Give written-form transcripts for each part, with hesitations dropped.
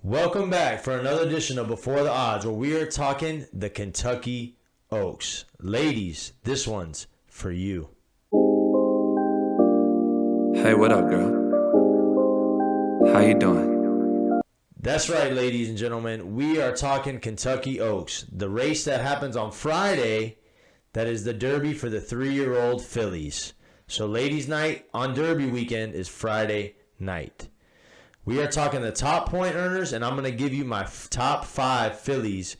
Welcome back for another edition of Before the Odds, where we are talking the Kentucky Oaks. Ladies, this one's for you. Hey, what up, girl? How you doing? That's right, ladies and gentlemen. We are talking Kentucky Oaks, the race that happens on Friday that is the Derby for the 3-year-old fillies. So ladies' night on Derby weekend is Friday night. We are talking the top point earners, and I'm going to give you my top 5 fillies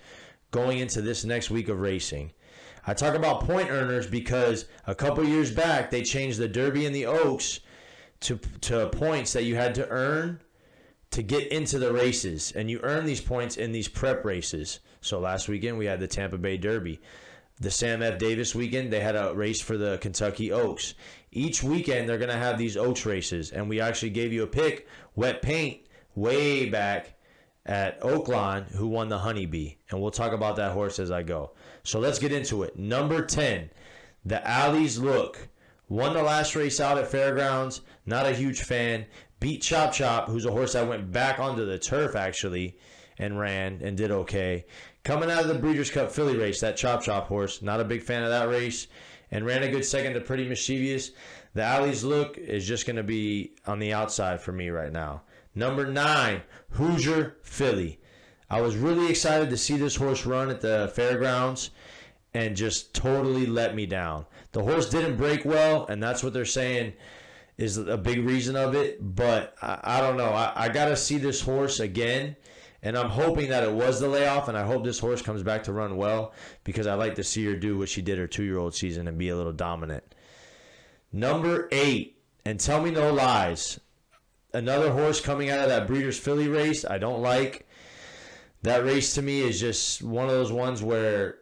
going into this next week of racing. I talk about point earners because a couple years back, they changed the Derby and the Oaks to points that you had to earn to get into the races. And you earn these points in these prep races. So last weekend, we had the Tampa Bay Derby. The Sam F. Davis weekend, they had a race for the Kentucky Oaks. Each weekend, they're going to have these Oaks races. And we actually gave you a pick, Wet Paint, way back at Oaklawn, who won the Honeybee. And we'll talk about that horse as I go. So let's get into it. Number 10, the Alley's Look. Won the last race out at Fairgrounds. Not a huge fan. Beat Chop Chop, who's a horse that went back onto the turf, actually, and ran and did okay. Coming out of the Breeders' Cup Philly race, that Chop Chop horse, not a big fan of that race, and ran a good second to Pretty Mischievous. The Alley's Look is just going to be on the outside for me right now. Number 9, Hoosier Philly. I was really excited to see this horse run at the Fairgrounds and just totally let me down. The horse didn't break well, and that's what they're saying is a big reason of it, but I don't know. I got to see this horse again. And I'm hoping that it was the layoff, and I hope this horse comes back to run well because I like to see her do what she did her 2-year-old season and be a little dominant. Number 8, and Tell Me No Lies. Another horse coming out of that Breeders' Philly race I don't like. That race to me is just one of those ones where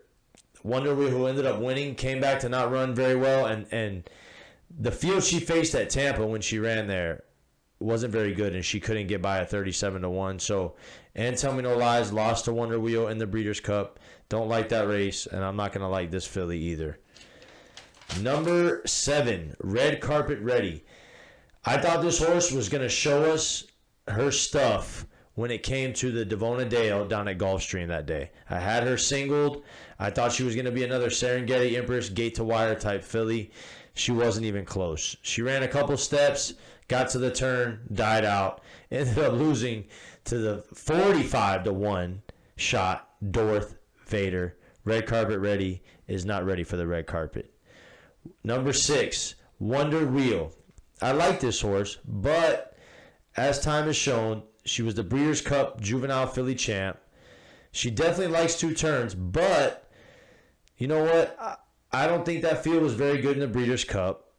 Wonder Wheel, who ended up winning, came back to not run very well. And the field she faced at Tampa when she ran there wasn't very good, and she couldn't get by a 37-1. So, and Tell Me No Lies lost to Wonder Wheel in the Breeders' Cup. Don't like that race, and I'm not going to like this filly either. Number 7, Red Carpet Ready. I thought this horse was going to show us her stuff when it came to the Devona Dale down at Gulfstream that day. I had her singled. I thought she was going to be another Serengeti Empress gate to wire type filly. She wasn't even close. She ran a couple steps, got to the turn, died out, ended up losing to the 45-1 shot, Dorth Vader. Red Carpet Ready is not ready for the red carpet. Number 6, Wonder Wheel. I like this horse, but as time has shown, she was the Breeders' Cup Juvenile Filly Champ. She definitely likes 2 turns, but you know what? I don't think that field was very good in the Breeders' Cup,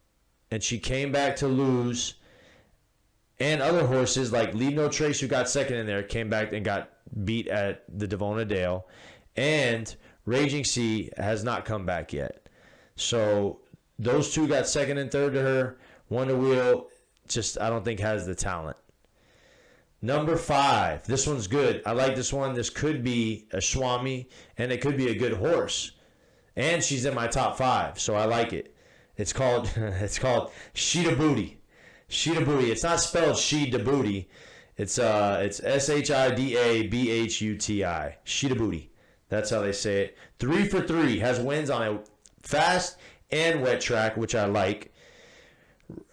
and she came back to lose. And other horses like Leave No Trace, who got second in there, came back and got beat at the Devona Dale. And Raging Sea has not come back yet. So those 2 got second and third to her. Wonder Wheel just, I don't think, has the talent. Number 5. This one's good. I like this one. This could be a Swami, and it could be a good horse. And she's in my top 5, so I like it. It's called Sheeta Booty. Sheeta Booty. It's not spelled Sheeta Booty. It's Shidabhuti. Sheeta Booty. That's how they say it. 3 for 3. Has wins on a fast and wet track, which I like.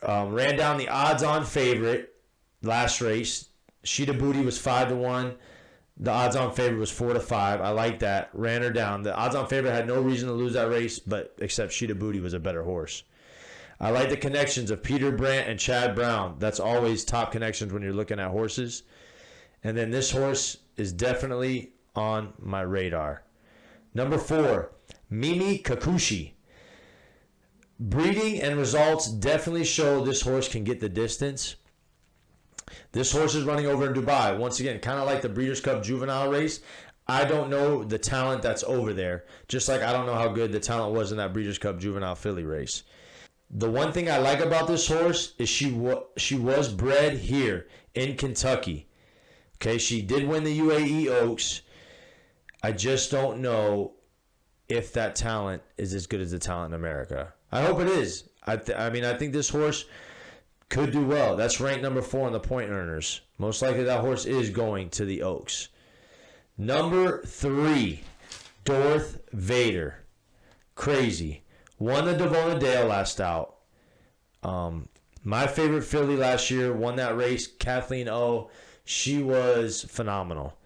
Ran down the odds-on favorite last race. Sheeta Booty was 5-1. The odds-on favorite was 4-5. I like that. Ran her down. The odds-on favorite had no reason to lose that race, but except Sheeta Booty was a better horse. I like the connections of Peter Brandt and Chad Brown. That's always top connections when you're looking at horses. And then this horse is definitely on my radar. Number 4, Mimi Kakushi. Breeding and results definitely show this horse can get the distance. This horse is running over in Dubai. Once again, kind of like the Breeders' Cup Juvenile race. I don't know the talent that's over there, just like I don't know how good the talent was in that Breeders' Cup Juvenile Filly race. The one thing I like about this horse is she was bred here in Kentucky. Okay, she did win the UAE Oaks. I just don't know if that talent is as good as the talent in America. I hope it is. I think this horse could do well. That's ranked number 4 on the point earners. Most likely that horse is going to the Oaks. Number 3, Darth Vader. Crazy. Won the Devona Dale last out. My favorite filly last year won that race, Kathleen O. She was phenomenal.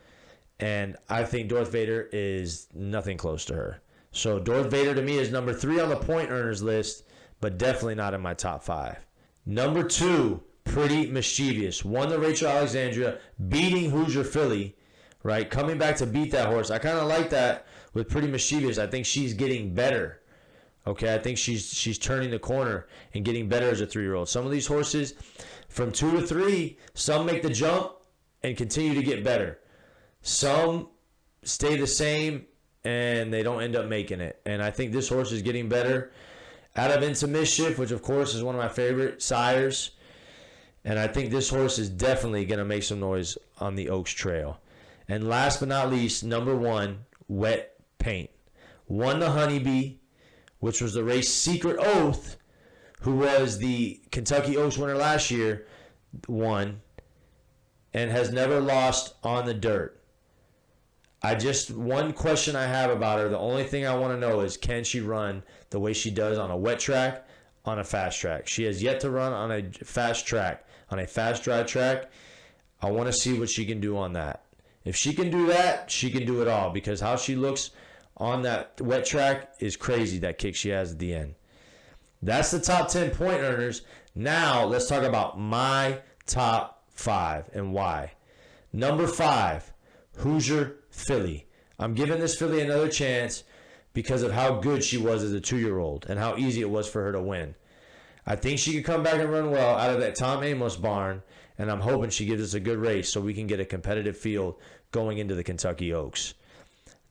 And I think Darth Vader is nothing close to her. So Darth Vader to me is number 3 on the point earners list, but definitely not in my top 5. Number 2, Pretty Mischievous. Won the Rachel Alexandria, beating Hoosier Philly, right? Coming back to beat that horse. I kind of like that with Pretty Mischievous. I think she's getting better. Okay, I think she's turning the corner and getting better as a 3-year-old. Some of these horses, from 2 to 3, some make the jump and continue to get better. Some stay the same and they don't end up making it. And I think this horse is getting better. Out of Into Mischief, which of course is one of my favorite sires. And I think this horse is definitely going to make some noise on the Oaks Trail. And last but not least, number 1, Wet Paint. Won the Honeybee, which was the race Secret Oath, who was the Kentucky Oaks winner last year, won, and has never lost on the dirt. One question I have about her, the only thing I want to know is, can she run the way she does on a wet track, on a fast track? She has yet to run on a fast track, on a fast dry track. I want to see what she can do on that. If she can do that, she can do it all, because how she looks on that wet track is crazy, that kick she has at the end. That's the top 10 point earners. Now, let's talk about my top 5 and why. Number 5, Hoosier Philly. I'm giving this filly another chance because of how good she was as a 2-year-old and how easy it was for her to win. I think she could come back and run well out of that Tom Amos barn, and I'm hoping she gives us a good race so we can get a competitive field going into the Kentucky Oaks.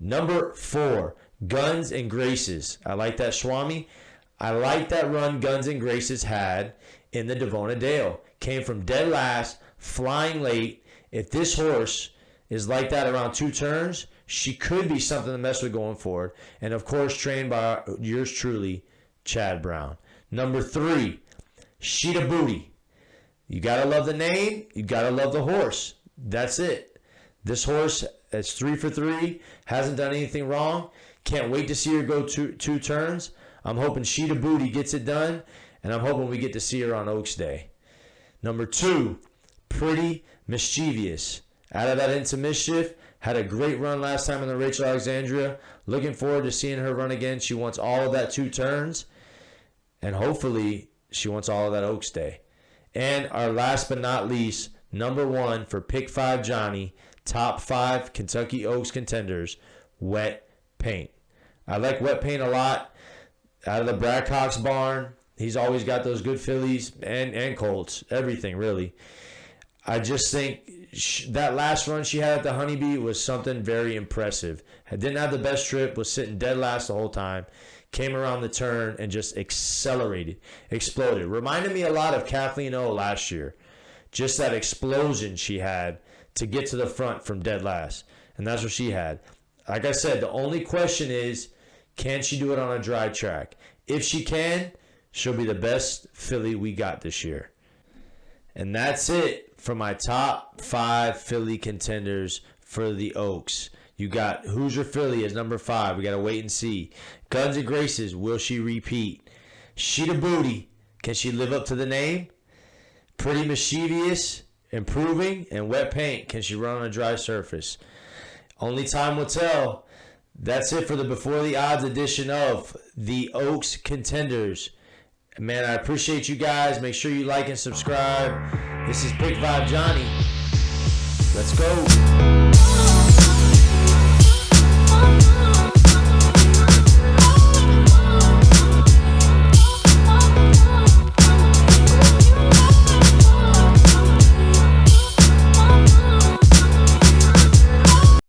Number 4, Guns and Graces. I like that Swami. I like that run Guns and Graces had in the Devona Dale. Came from dead last, flying late. If this horse is like that around 2 turns, she could be something to mess with going forward. And, of course, trained by yours truly, Chad Brown. Number 3, Sheeta Booty. You got to love the name. You got to love the horse. That's it. This horse is 3 for 3. Hasn't done anything wrong. Can't wait to see her go two turns. I'm hoping Sheeta Booty gets it done. And I'm hoping we get to see her on Oaks Day. Number 2, Pretty Mischievous. Out of that Into Mischief, had a great run last time in the Rachel Alexandria. Looking forward to seeing her run again. She wants all of that 2 turns. And hopefully she wants all of that Oaks Day. And our last but not least, number 1 for Pick 5 Johnny, top 5 Kentucky Oaks contenders, Wet Paint. I like Wet Paint a lot. Out of the Brad Cox barn, he's always got those good fillies and colts, everything really. I just think that last run she had at the Honeybee was something very impressive. Didn't have the best trip, was sitting dead last the whole time. Came around the turn and just accelerated, exploded. Reminded me a lot of Kathleen O last year. Just that explosion she had to get to the front from dead last. And that's what she had. Like I said, the only question is, can she do it on a dry track? If she can, she'll be the best filly we got this year. And that's it for my top 5 filly contenders for the Oaks. You got Hoosier Philly as number 5. We got to wait and see. Guns and Graces, will she repeat? Sheeta Booty, can she live up to the name? Pretty Mischievous, improving. And Wet Paint, can she run on a dry surface? Only time will tell. That's it for the Before the Odds edition of the Oaks Contenders. Man, I appreciate you guys. Make sure you like and subscribe. This is Pick 5 Johnny. Let's go.